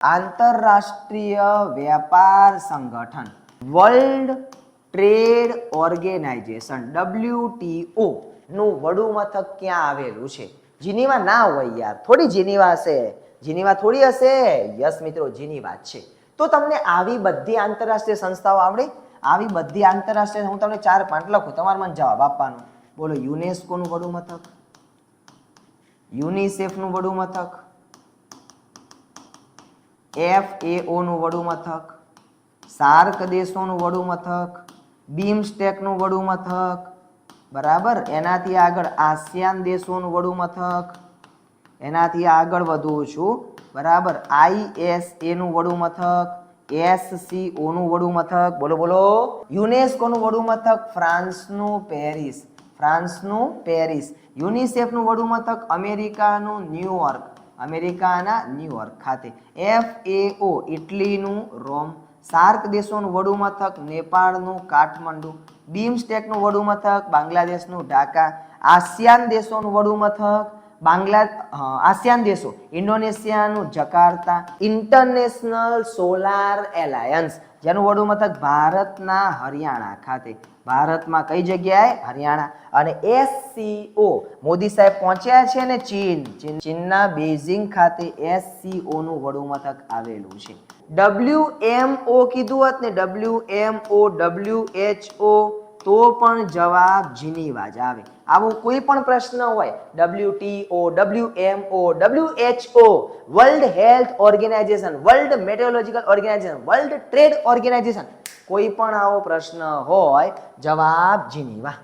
આંતરરાષ્ટ્રીય વેપાર સંગઠન વર્લ્ડ ટ્રેડ ઓર્ગેનાઇઝેશન WTO નું વડુ મથક ક્યાં આવેલું છે? જીનીવા ના હોય યાર, થોડી જીનીવા હશે, જીનીવા થોડી હશે. યસ મિત્રો, જીનીવા છે. તો તમને આવી બધી આંતરરાષ્ટ્રીય સંસ્થાઓ આવડે? આવી બધી આંતરરાષ્ટ્રીય, હું તમને 4-5 લખું, તમારે મને જવાબ આપવાનો. બોલો, યુનેસ્કો નું વડુ મથક, યુનિસેફ નું વડુ મથક, FAO નું વડુ મથક, સાર્ક દેશોનું વડુ મથક, બીમસ્ટેક નું વડુ મથક, બરાબર. એનાથી આગળ આસિયાન દેશોનું વડુ મથક, એનાથી આગળ વધું છું, બરાબર. ISA નું વડુ મથક, SCO નું વડુ મથક, બોલો બોલો. યુનેસ્કો નું વડુ મથક ફ્રાન્સનું પેરિસ, ફ્રાન્સનું પેરિસ. યુનિસેફ નું વડુ મથક અમેરિકાનું ન્યુયોર્ક, અમેરિકાના ન્યુયોર્ક ખાતે. FAO ઇટલીનું રોમ. સાર્ક દેશોનું વડુ મથક નેપાળનું કાઠમંડુ. બીમસ્ટેકનું વડુ મથક બાંગ્લાદેશનું ઢાકા. આસિયાન દેશોનું વડુ મથક આસિયાન દેશો ઇન્ડોનેશિયાનું જકાર્તા. ઇન્ટરનેશનલ સોલાર એલાયન્સ જેનું વડુ મથક ભારતના હરિયાણા ખાતે. ભારતમાં કઈ જગ્યાએ? હરિયાણા. અને SCO મોદી સાહેબ પહોંચ્યા છે ને ચીનના બેઇજિંગ ખાતે SCO નું વડુ મથક આવેલું છે. WMO કીધું હોત ને, WHO તો પણ જવાબ જીનીવા જ આવે. આવો કોઈ પણ પ્રશ્ન હોય, WTO, WMO, WHO, world health organisation, world meteorological organisation, world trade organisation, કોઈ પણ આવો પ્રશ્ન હોય, જવાબ જીનીવા.